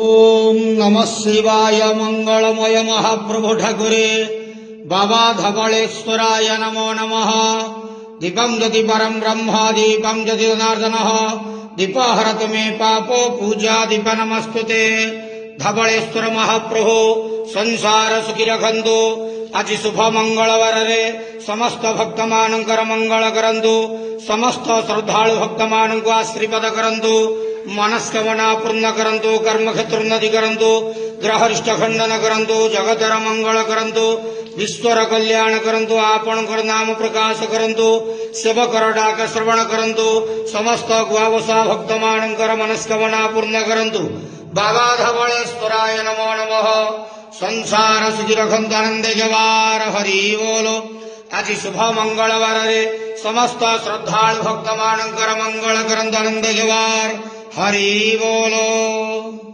ओम नमः शिवाय मंगलमय महाप्रभु ठाकुरे बाबा धवलेश्वराय नमो नमः। दीपं ज्योति परम ब्रह्म दीपं ज्योति जनार्दन दीपहरतु मे पापो पूजा दीप नमस्तुते। धवलेश्वर महाप्रभु संसार सुखी रखंतु। आज शुभ मंगलवार रे समस्त भक्त मानकर मंगल करंतु। समस्त श्रद्धालु भक्त मान को आशीर्वाद करंतु। मनस्कामना पूर्ण करंतु। कर्म क्षेत्र उन्नति करंतु। ग्रहरिष्ट खंडन करंतु। जगतर मंगल करंतु। विश्वर कल्याण करंतु। आपणकर नाम प्रकाश करंतु। सेवकर डाक श्रवण करंतु। समस्त गुआवसा भक्त मानकर मनस्कामना पूर्ण करंतु। बाबा धवलेश्वराय नमो नमः। संसार सुखी रखंतु आनंद जवार हरि बोलो। आज शुभ मंगलवार रे समस्त श्रद्धालु भक्त मानकर मंगल करंतु आनंद जवार हरि बोलो।